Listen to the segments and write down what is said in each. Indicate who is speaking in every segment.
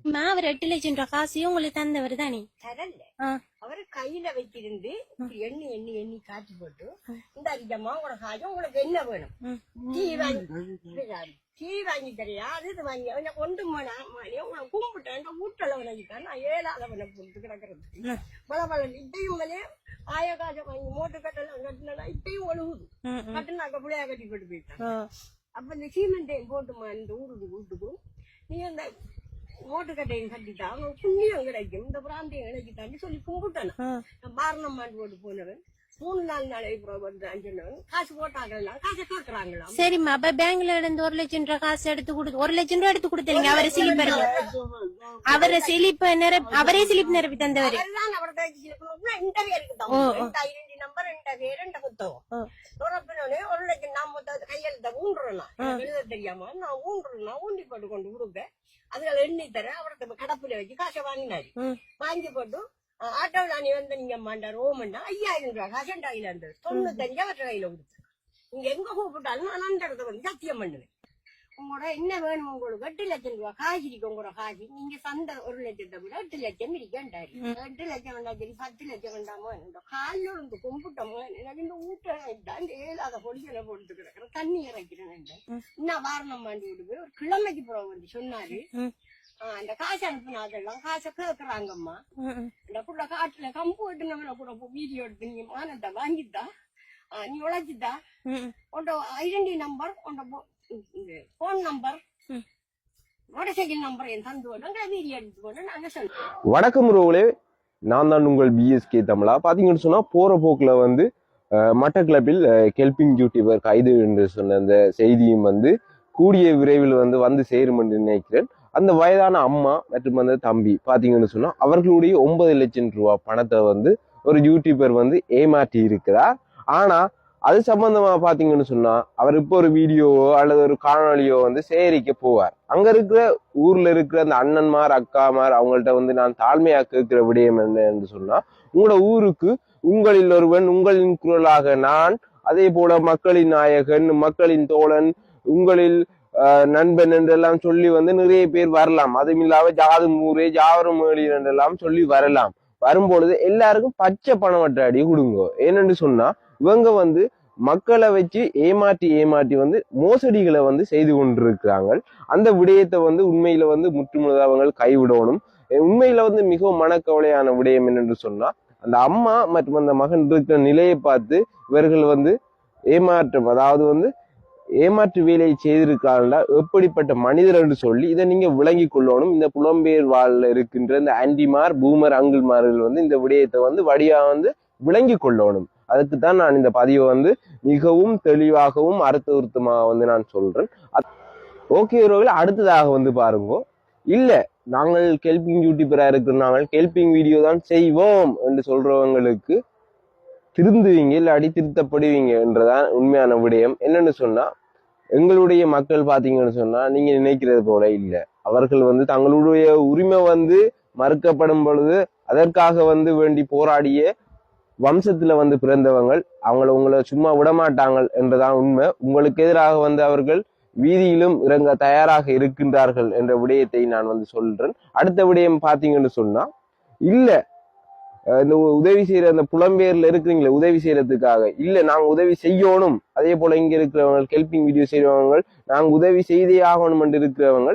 Speaker 1: அவர் 8 லட்சம் ரூபாய் காசையும் உங்களுக்கு தந்தவர் தானே?
Speaker 2: தரல, அவரு கையில வச்சிருந்து எண்ணி எண்ணி எண்ணி காட்டி போட்டு, இந்த அரிஜம்மா உங்களோட காசு உங்களுக்கு என்ன வேணும், டீ வாங்கி தரையா, அது வாங்கி அவனை கொண்டு போனா உங்களை கும்பிட்டேன் வீட்டுல வணங்கிட்டான். நான் ஏழாதவனை போட்டு கிடக்குறது பல பல இப்பயும் ஆய காசை வாங்கி மோட்டு கட்டலாம் கட்டினா இப்பயும் ஒழுகுது. கட்டுனாக்க பிள்ளையா கட்டி போட்டு போயிட்டான். அப்ப இந்த சீமெண்டையும் போட்டுமா இந்த ஊருக்கு வீட்டுக்கும் நீ அந்த மோட்டுக்கட்டையும் கட்டிட்டா அவங்க புண்ணியம் கிடைக்கும், இந்த பிராந்தியம் கிடைக்கிட்டான்னு சொல்லி கும்பிட்டானு. பாரணம் மாண்டு போட்டு போனவன் 3-4 நாளைக்கு சொன்னவன் காசு போட்டாங்களா, காசை கேட்கறாங்களா.
Speaker 1: சரிம்மா, அப்ப பேங்க்ல இருந்து 1 லட்சம் ரூபாய் காசு எடுத்து கொடுத்து 1 லட்சம் ரூபாய் எடுத்து கொடுத்தீங்க. அவரை சிலிப் அவரை சிலிப் அவரே சிலிப் நிரப்பி தந்தவர்
Speaker 2: இன்டர்வியூ நம்பர் 2 புத்தகம் 1 லட்சம் நான் கையெழுத்த ஊன்றுறேன் எழுத தெரியாம நான் ஊண்டி போட்டு கொண்டு கொடுப்பேன். அதுல எண்ணி தர அவருக்கு கடப்புல வச்சு காசை வாங்கினாரு. வாங்கி போட்டு ஆட்டோவில் நீ வந்து நீங்க மாண்டார் ஓமண்டா 5000 ரூபாய் காசண்டாயில இருந்தது 95 அவற்ற கையில கொடுத்து. நீங்க எங்க கூப்பிட்டாலும் நான் அந்த இடத்த வந்து சத்தியம் பண்ணுவேன். உங்களோட என்ன வேணும், உங்களுக்கு 8 லட்சம் ரூபாய் காசு இருக்கு. உங்களோட காசு நீங்க சந்தை 1 லட்சத்தை விட 8 லட்சம் இருக்கண்டாரு. 8 லட்சம் வேண்டாம் சரி 10 லட்சம் வேண்டாமோ காலில் இருந்து கும்பிட்டோமோ எனக்கு இந்த ஊட்டம் ஏழாத பொடிகளை போட்டு கிடக்குற தண்ணி இறக்கிறேன். இன்னும் வாரணம் மாண்டி விடுது ஒரு கிழமைக்கு போற வந்து சொன்னாரு. அந்த காசு அனுப்புனாதெல்லாம் காசை கேக்குறாங்கம்மா. இந்த புள்ள காட்டுல கம்பு வெட்டுனவன கூட வீடியோ எடுத்து நீ மானத்தை வாங்கிட்டா நீ உழைச்சிட்டா உன்னோட ஐடென்டி நம்பர் உன்னோட phone number motorcycle number என் தந்து வீடியோ எடுத்துக்கொண்டு நாங்க சொல்றோம்.
Speaker 3: வணக்கம் உறவுகளே, நான் தான் உங்கள் BSK தமிழா. பாத்தீங்கன்னு சொன்னா போற போக்குல வந்து மட்டக்களப்பில் கெல்பிங் யூடியூபர் கைது என்று சொன்ன அந்த செய்தியும் வந்து கூடிய விரைவில் வந்து சேரும் என்று நினைக்கிறேன். அந்த வயதான அம்மா மற்றும் அந்த தம்பி பாத்தீங்கன்னு சொன்னா அவர்களுடைய 9 லட்சம் ரூபாய் பணத்தை வந்து ஒரு யூடியூபர் வந்து ஏமாற்றி இருக்கிறார். ஆனா அது சம்பந்தமா பாத்தீங்கன்னு சொன்னா அவர் இப்போ ஒரு வீடியோவோ அல்லது ஒரு காணொலியோ வந்து சேகரிக்க போவார். அங்க இருக்கிற ஊர்ல இருக்கிற அந்த அண்ணன்மார் அக்காமார் அவங்கள்ட்ட வந்து நான் தாழ்மையா கேட்கிற விடயம் என்ன என்று சொன்னா, உங்களோட ஊருக்கு உங்களில் ஒருவன், உங்களின் குரலாக நான், அதே போல மக்களின் நாயகன், மக்களின் தோழன், உங்களில் நண்பன் என்றெல்லாம் சொல்லி வந்து நிறைய பேர் வரலாம். அதுவும் இல்லாம ஜாது மூரே ஜாவரம் மேலின் என்றெல்லாம் சொல்லி வரலாம். வரும்பொழுது எல்லாருக்கும் பச்சை பணம் வட்டாடி கொடுங்க. ஏனென்று சொன்னா இவங்க வந்து மக்களை வச்சு ஏமாற்றி வந்து மோசடிகளை வந்து செய்து கொண்டிருக்கிறாங்க. அந்த விடயத்தை வந்து உண்மையில வந்து முற்றுமுழுதாக அவங்க கைவிடணும். உண்மையில வந்து மிகவும் மனக்கவலையான விடயம் என்னென்று சொன்னா, அந்த அம்மா மற்றும் அந்த மகன் இருக்கிற நிலையை பார்த்து இவர்கள் வந்து ஏமாற்றம், அதாவது வந்து ஏமாற்று வேலையை செய்திருக்காங்களா எப்படிப்பட்ட மனிதர் என்று சொல்லி இதை நீங்க விளங்கி கொள்ளணும். இந்த புலம்பெயர் வாழ்ல இருக்கின்ற இந்த ஆன்டிமார் பூமர் அங்கிள்மார்கள் வந்து இந்த விடயத்தை வந்து வடியா வந்து விளங்கி கொள்ளணும். அதுக்கு தான் நான் இந்த பதிவை வந்து மிகவும் தெளிவாகவும் அர்த்தமாக வந்து நான் சொல்றேன். ஓகே உறவுகள், அடுத்ததாக வந்து பாருங்க, இல்ல நாங்கள் கெல்பிங் யூடியூபரா இருக்கிற நாங்கள் கெல்பிங் வீடியோ தான் செய்வோம் என்று சொல்றவங்களுக்கு திருந்துவீங்க இல்லாடி திருத்தப்படுவீங்க என்றதான் உண்மையான விடயம். என்னன்னு சொன்னா, எங்களுடைய மக்கள் பாத்தீங்கன்னு சொன்னா நீங்க நினைக்கிறது போல இல்ல. அவர்கள் வந்து தங்களுடைய உரிமை வந்து மறுக்கப்படும் பொழுது அதற்காக வந்து வேண்டி போராடிய வம்சத்துல வந்து பிறந்தவங்கள். உங்களை சும்மா விடமாட்டாங்க என்றதான் உண்மை. உங்களுக்கு எதிராக வந்து அவர்கள் வீதியிலும் இறங்க தயாராக இருக்கின்றார்கள் என்ற விடயத்தை நான் வந்து சொல்றேன். அடுத்த விடயம் பாத்தீங்கன்னு சொன்னா, இல்ல இந்த உதவி செய்யற அந்த புலம்பெயர்ல இருக்கிறீங்களே உதவி செய்யறதுக்காக இல்ல நாங்க உதவி செய்யணும். அதே போல இங்க இருக்கிறவங்க ஹெல்பிங் வீடியோ செய்யறவங்க நாங்க உதவி செய்தே ஆகணும் என்று இருக்கிறவங்க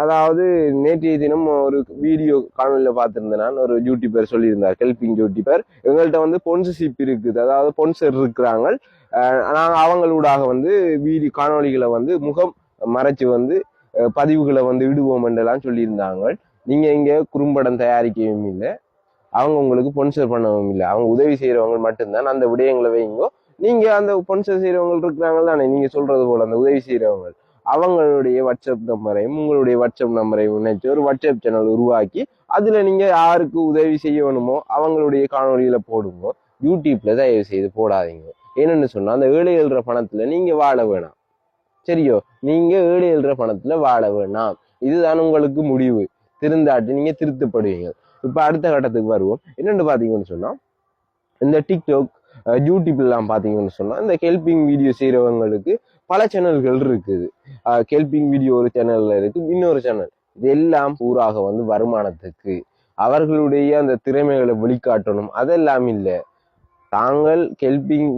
Speaker 3: அதாவது நேற்றைய தினம் ஒரு வீடியோ காணொலியில பார்த்திருந்தேன். நான் ஒரு யூடியூபர் சொல்லியிருந்தார், ஹெல்பிங் யூடியூபர், எங்கள்கிட்ட வந்து ஸ்பான்சர்ஷிப் இருக்குது, அதாவது ஸ்பான்சர் இருக்கிறாங்க, நாங்க அவங்களூடாக வந்து வீடியோ காணொலிகளை வந்து முகம் மறைச்சு வந்து பதிவுகளை வந்து விடுவோம் என்றெல்லாம் சொல்லியிருந்தாங்க. நீங்க இங்க குறும்படம் தயாரிக்கவும் இல்லை, அவங்க உங்களுக்கு ஸ்பான்சர் பண்ணவும் இல்லை, அவங்க உதவி செய்யறவங்க மட்டும்தான் அந்த விடயங்களை வைங்கோ. நீங்க அந்த ஸ்பான்சர் செய்யறவங்க இருக்கிறாங்க தானே, நீங்க சொல்றது போல அந்த உதவி செய்யறவங்க அவங்களுடைய வாட்ஸ்அப் நம்பரையும் உங்களுடைய வாட்ஸ்அப் நம்பரையும் இணைச்சு ஒரு வாட்ஸ்அப் சேனல் உருவாக்கி அதுல நீங்க யாருக்கு உதவி செய்யணுமோ அவங்களுடைய காணொலியில போடுங்க. யூடியூப்ல தயவு செய்து போடாதீங்க. என்னன்னு சொன்னா அந்த ஏழை எழுற பணத்துல நீங்க வாழ வேணாம். சரியோ, நீங்க ஏழை எழுற பணத்துல வாழ வேணாம். இதுதான் உங்களுக்கு முடிவு. திருந்தாட்டு நீங்க திருத்தப்படுவீங்க. இப்ப அடுத்த கட்டத்துக்கு வருவோம். என்னன்னு பாத்தீங்கன்னு சொன்னா, இந்த டிக்டாக் யூடியூப்ல எல்லாம் பாத்தீங்கன்னு சொன்னா இந்த ஹெல்பிங் வீடியோ செய்யறவங்களுக்கு பல சேனல்கள் இருக்குது. ஹெல்பிங் வீடியோ ஒரு சேனல்ல இருக்கு, இன்னொரு சேனல் இதெல்லாம் பூராக வந்து வருமானத்துக்கு, அவர்களுடைய அந்த திறமைகளை வெளிக்காட்டணும், அதெல்லாம் இல்லை. தாங்கள் ஹெல்பிங்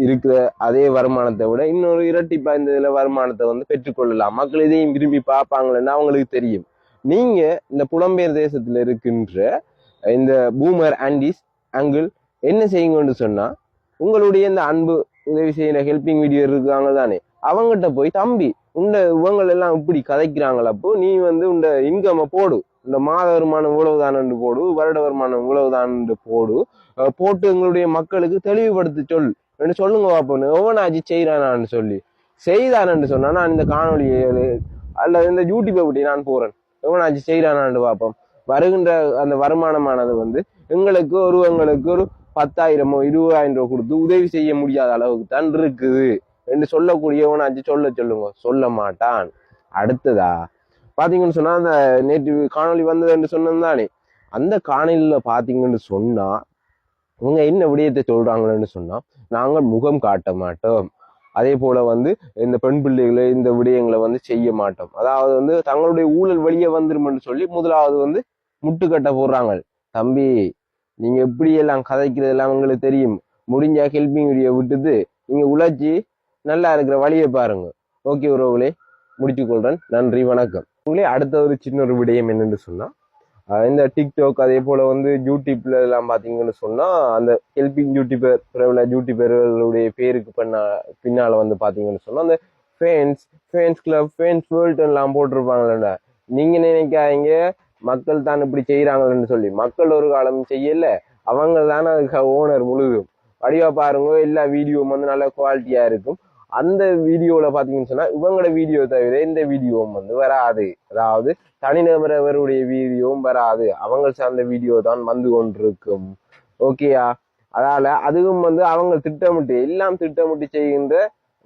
Speaker 3: இருக்கிற அதே வருமானத்தை விட இன்னொரு இரட்டிப்பா இந்த இதுல வருமானத்தை வந்து பெற்றுக்கொள்ளலாம். மக்கள் இதையும் விரும்பி பார்ப்பாங்களேன்னு அவங்களுக்கு தெரியும். நீங்க இந்த புலம்பெயர் தேசத்துல இருக்கின்ற இந்த பூமர் ஆண்டிஸ் அங்கிள் என்ன செய்யுங்கன்னு சொன்னா, உங்களுடைய இந்த அன்பு உதவி செய்யற ஹெல்பிங் வீடியோ இருக்காங்க தானே, அவங்ககிட்ட போய் தம்பி இவங்க எல்லாம் இப்படி கதைக்கிறாங்களப்போ நீ வந்து உண்ட இன்கம் போடு, இந்த மாத வருமானம் இவ்வளவுதானு போடு, வருட வருமானம் இவ்வளவுதான்னு போட்டு எங்களுடைய மக்களுக்கு தெளிவுபடுத்தி சொல்லுங்க பாப்போன்னு எவனாச்சு செய்யறானான்னு சொல்லி செய்தானு சொன்னா நான் இந்த காணொலியை அல்லது இந்த யூடியூப்பை விட்டு நான் போறேன், எவனாச்சு செய்யறானான்னு பார்ப்போம். வருகின்ற அந்த வருமானமானது வந்து எங்களுக்கு ஒரு 10,000 20,000 கொடுத்து உதவி செய்ய முடியாத அளவுக்கு தான் இருக்குது என்று சொல்லக்கூடியவனாச்சு சொல்லுங்க, சொல்ல மாட்டான். அடுத்ததா பாத்தீங்கன்னு சொன்னா, அந்த நேற்று காணொலி வந்தது என்று சொன்னதானே, அந்த காணொலியில பாத்தீங்கன்னு சொன்னா இவங்க என்ன விடயத்தை சொல்றாங்கன்னு சொன்னா, நாங்கள் முகம் காட்ட மாட்டோம், அதே போல வந்து இந்த பெண் பிள்ளைகளை இந்த விடயங்களை வந்து செய்ய மாட்டோம், அதாவது வந்து தங்களுடைய ஊழல் வெளியே வந்துருமென்னு சொல்லி முதலாவது வந்து முட்டுக்கட்ட போடுறாங்க. தம்பி நீங்க எப்படி எல்லாம் கதைக்கிறது எல்லாம் உங்களுக்கு தெரியும், முடிஞ்ச ஹெல்பிங் வீடியோ விட்டுட்டு நீங்க உழைச்சி நல்லா இருக்கிற வழியை பாருங்க. ஓகே உறவுகளே, முடிச்சுக்கொள்றேன். நன்றி, வணக்கம். உங்களே அடுத்த ஒரு சின்ன ஒரு விடயம் என்னன்னு சொன்னா, இந்த டிக்டாக் அதே போல வந்து யூடியூப்ல எல்லாம் பாத்தீங்கன்னு சொன்னா, அந்த ஹெல்பிங் யூடியூபர் பிரபல யூடியூபர்களுடைய பேருக்கு பின்னால வந்து பாத்தீங்கன்னு சொன்னா அந்த ஃபேன்ஸ் கிளப், ஃபேன்ஸ் வேர்ல்ட் எல்லாம் போட்டிருப்பாங்களா. நீங்க நினைக்காதீங்க மக்கள் தான் இப்படி செய்யறாங்கன்னு சொல்லி, மக்கள் ஒரு காலம் செய்யல, அவங்க தானே அதுக்கு ஓனர் முழுதும். வடிவா பாருங்க, எல்லா வீடியோவும் வந்து நல்ல குவாலிட்டியா இருக்கும். அந்த வீடியோல பாத்தீங்கன்னு சொன்னா இவங்களோட வீடியோ தவிர இந்த வீடியோவும் வந்து வராது, அதாவது தனிநபரவருடைய வீடியோவும் வராது, அவங்க சார்ந்த வீடியோ தான் வந்து கொண்டிருக்கும். ஓகேயா? அதனால அதுவும் வந்து அவங்க திட்டமிட்டு செய்கின்ற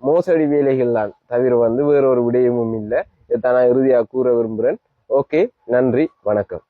Speaker 3: மோசடி வேலைகள் தான் தவிர வந்து வேற ஒரு விடயமும் இல்லை. இதை நான் இறுதியாக கூற விரும்புகிறேன். ஓகே, நன்றி, வணக்கம்.